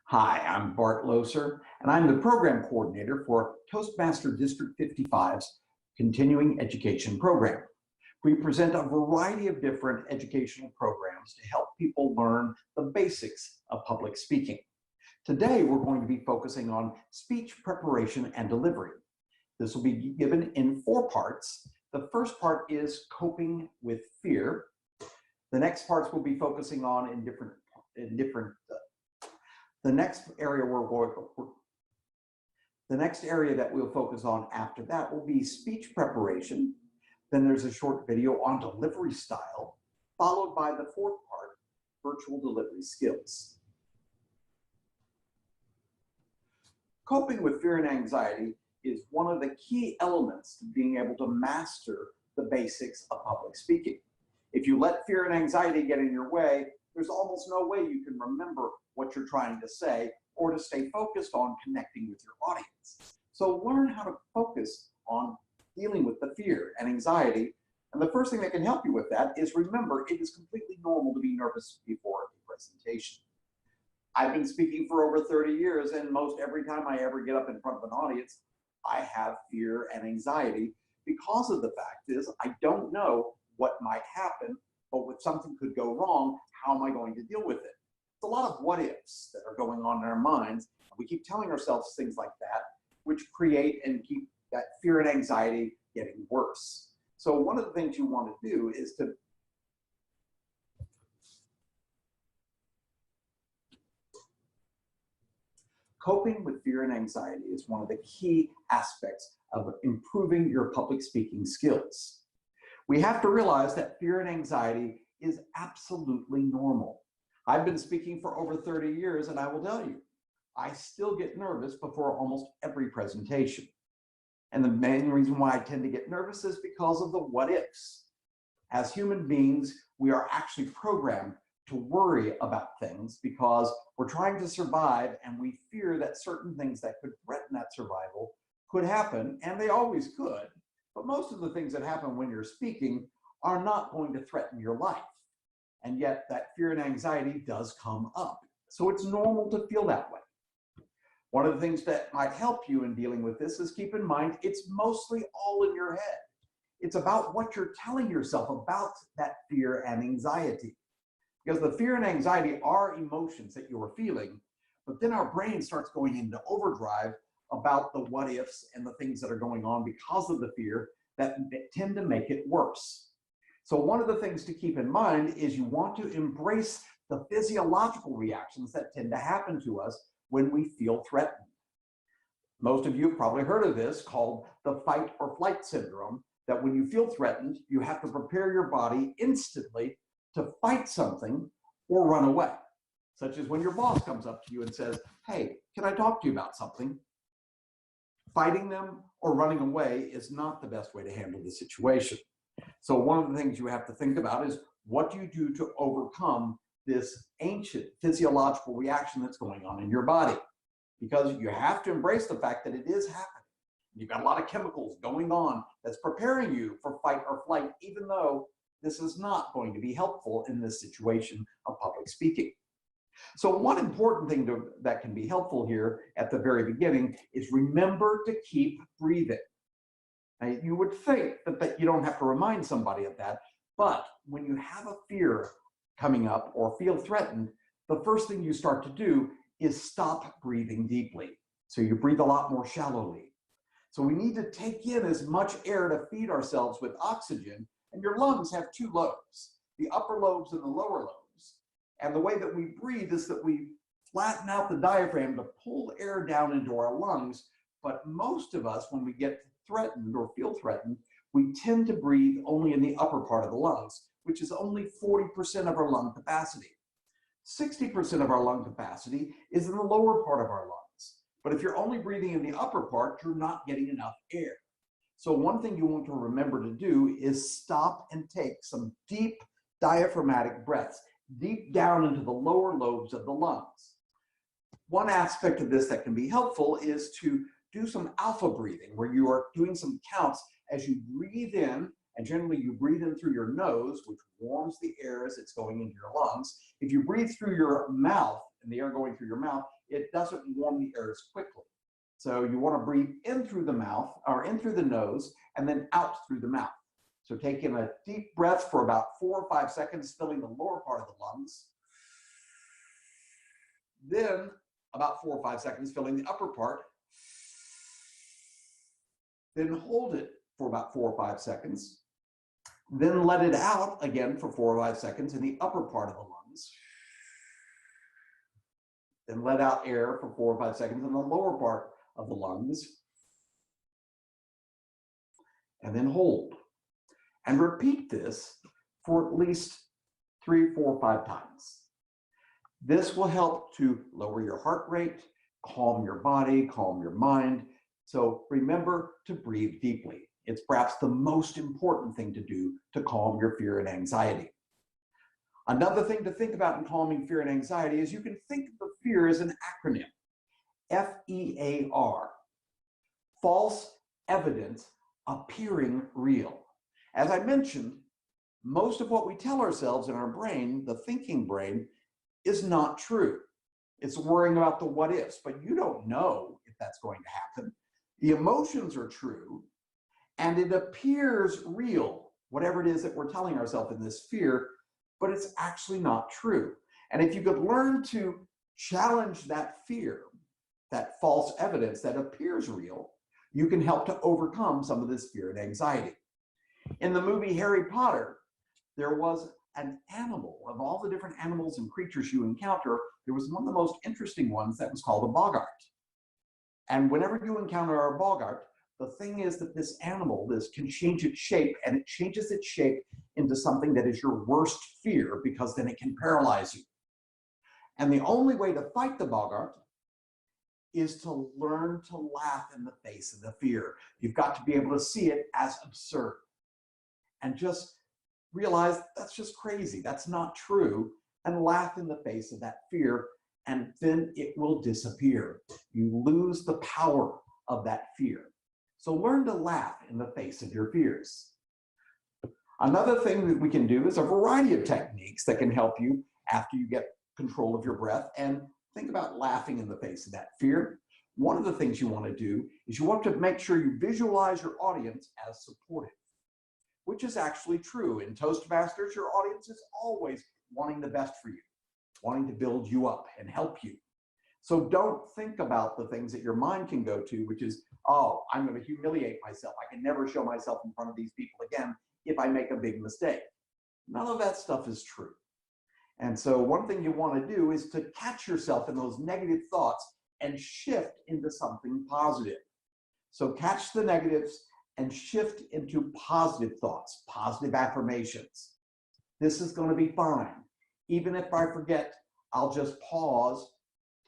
Hi, I'm Bart Loeser, and I'm the program coordinator for Toastmaster District 55's continuing education program. We present a variety of different educational programs to help people learn the basics of public speaking. Today, we're going to be focusing on speech preparation and delivery. This will be given in 4 parts. The first part is coping with fear. The next parts will be focusing on the next area that we'll focus on after that will be speech preparation. Then there's a short video on delivery style, followed by the 4th part, virtual delivery skills. Coping with fear and anxiety is one of the key elements to being able to master the basics of public speaking. If you let fear and anxiety get in your way, there's almost no way you can remember what you're trying to say or to stay focused on connecting with your audience. So learn how to focus on dealing with the fear and anxiety. And the first thing that can help you with that is remember it is completely normal to be nervous before a presentation. I've been speaking for over 30 years, and most every time I ever get up in front of an audience, I have fear and anxiety because of the fact is I don't know what might happen, but if something could go wrong, how am I going to deal with it? It's a lot of what ifs that are going on in our minds. We keep telling ourselves things like that, which create and keep that fear and anxiety getting worse. So one of the things you want to do is to coping with fear and anxiety is one of the key aspects of improving your public speaking skills. We have to realize that fear and anxiety is absolutely normal. I've been speaking for over 30 years, and I will tell you, I still get nervous before almost every presentation. And the main reason why I tend to get nervous is because of the what ifs. As human beings, we are actually programmed to worry about things because we're trying to survive, and we fear that certain things that could threaten that survival could happen, and they always could. But most of the things that happen when you're speaking are not going to threaten your life. And yet that fear and anxiety does come up. So it's normal to feel that way. One of the things that might help you in dealing with this is keep in mind, it's mostly all in your head. It's about what you're telling yourself about that fear and anxiety. Because the fear and anxiety are emotions that you're feeling, but then our brain starts going into overdrive about the what ifs and the things that are going on because of the fear that tend to make it worse. So one of the things to keep in mind is you want to embrace the physiological reactions that tend to happen to us when we feel threatened. Most of you have probably heard of this called the fight or flight syndrome, that when you feel threatened, you have to prepare your body instantly to fight something or run away, such as when your boss comes up to you and says, "Hey, can I talk to you about something?" Fighting them or running away is not the best way to handle the situation. So one of the things you have to think about is what do you do to overcome this ancient physiological reaction that's going on in your body? Because you have to embrace the fact that it is happening. You've got a lot of chemicals going on that's preparing you for fight or flight, even though this is not going to be helpful in this situation of public speaking. So one important thing that can be helpful here at the very beginning is remember to keep breathing. Now, you would think that you don't have to remind somebody of that, but when you have a fear coming up or feel threatened, the first thing you start to do is stop breathing deeply. So you breathe a lot more shallowly. So we need to take in as much air to feed ourselves with oxygen, and your lungs have 2 lobes, the upper lobes and the lower lobes. And the way that we breathe is that we flatten out the diaphragm to pull air down into our lungs. But most of us, when we get threatened or feel threatened, we tend to breathe only in the upper part of the lungs, which is only 40% of our lung capacity. 60% of our lung capacity is in the lower part of our lungs. But if you're only breathing in the upper part, you're not getting enough air. So one thing you want to remember to do is stop and take some deep diaphragmatic breaths, deep down into the lower lobes of the lungs. One aspect of this that can be helpful is to do some alpha breathing, where you are doing some counts as you breathe in, and generally you breathe in through your nose, which warms the air as it's going into your lungs. If you breathe through your mouth and the air going through your mouth, it doesn't warm the air as quickly. So you want to breathe in through the mouth, or in through the nose, and then out through the mouth. So take in a deep breath for about 4 or 5 seconds, filling the lower part of the lungs. Then about 4 or 5 seconds, filling the upper part. Then hold it for about 4 or 5 seconds. Then let it out again for 4 or 5 seconds in the upper part of the lungs. Then let out air for 4 or 5 seconds in the lower part of the lungs. And then hold. And repeat this for at least 3, 4, 5 times. This will help to lower your heart rate, calm your body, calm your mind. So remember to breathe deeply. It's perhaps the most important thing to do to calm your fear and anxiety. Another thing to think about in calming fear and anxiety is you can think of fear as an acronym. FEAR. False evidence appearing real. As I mentioned, most of what we tell ourselves in our brain, the thinking brain, is not true. It's worrying about the what ifs, but you don't know if that's going to happen. The emotions are true, and it appears real, whatever it is that we're telling ourselves in this fear, but it's actually not true. And if you could learn to challenge that fear, that false evidence that appears real, you can help to overcome some of this fear and anxiety. In the movie Harry Potter, there was an animal. Of all the different animals and creatures you encounter, there was one of the most interesting ones that was called a boggart. And whenever you encounter a boggart, the thing is that this animal, can change its shape, and it changes its shape into something that is your worst fear, because then it can paralyze you. And the only way to fight the boggart is to learn to laugh in the face of the fear. You've got to be able to see it as absurd and just realize that's just crazy. That's not true, and laugh in the face of that fear, and then it will disappear. You lose the power of that fear. So learn to laugh in the face of your fears. Another thing that we can do is a variety of techniques that can help you after you get control of your breath and think about laughing in the face of that fear. One of the things you want to do is you want to make sure you visualize your audience as supportive, which is actually true. In Toastmasters, your audience is always wanting the best for you, wanting to build you up and help you. So don't think about the things that your mind can go to, which is, oh, I'm going to humiliate myself. I can never show myself in front of these people again if I make a big mistake. None of that stuff is true. And so one thing you want to do is to catch yourself in those negative thoughts and shift into something positive. So catch the negatives and shift into positive thoughts, positive affirmations. This is going to be fine. Even if I forget, I'll just pause,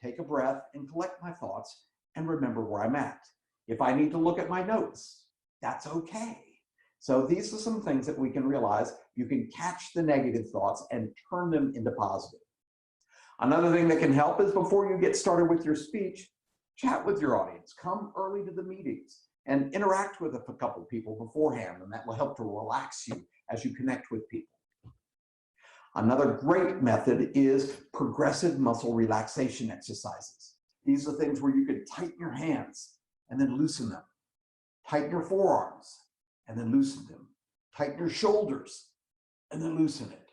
take a breath, and collect my thoughts and remember where I'm at. If I need to look at my notes, that's okay. So these are some things that we can realize. You can catch the negative thoughts and turn them into positive. Another thing that can help is before you get started with your speech, chat with your audience. Come early to the meetings and interact with a couple of people beforehand, and that will help to relax you as you connect with people. Another great method is progressive muscle relaxation exercises. These are things where you can tighten your hands and then loosen them. Tighten your forearms and then loosen them. Tighten your shoulders and then loosen it.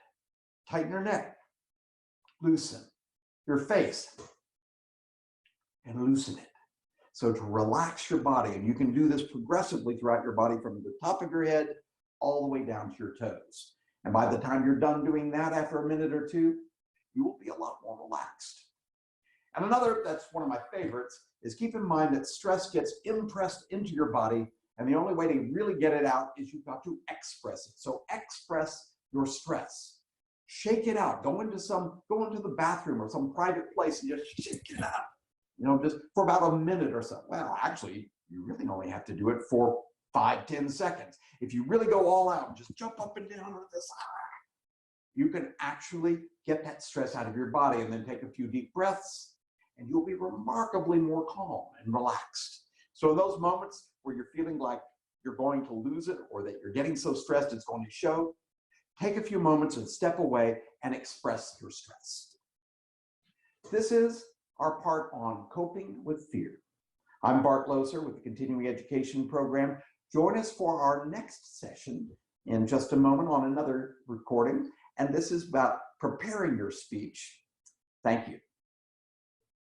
Tighten your neck, loosen your face, and loosen it. So to relax your body, and you can do this progressively throughout your body from the top of your head all the way down to your toes. And by the time you're done doing that after a minute or two, you will be a lot more relaxed. And another, that's one of my favorites, is keep in mind that stress gets impressed into your body, and the only way to really get it out is you've got to express it. So express your stress. Shake it out. Go into the bathroom or some private place and just shake it out. You know, just for about a minute or so. Well, actually, you really only have to do it for 5-10 seconds. If you really go all out and just jump up and down with this, you can actually get that stress out of your body, and then take a few deep breaths, and you'll be remarkably more calm and relaxed. So in those moments where you're feeling like you're going to lose it, or that you're getting so stressed it's going to show, take a few moments and step away and express your stress. this is our part on coping with fear. I'm Bart Loeser with the Continuing Education Program. Join us for our next session in just a moment on another recording, and this is about preparing your speech. Thank you.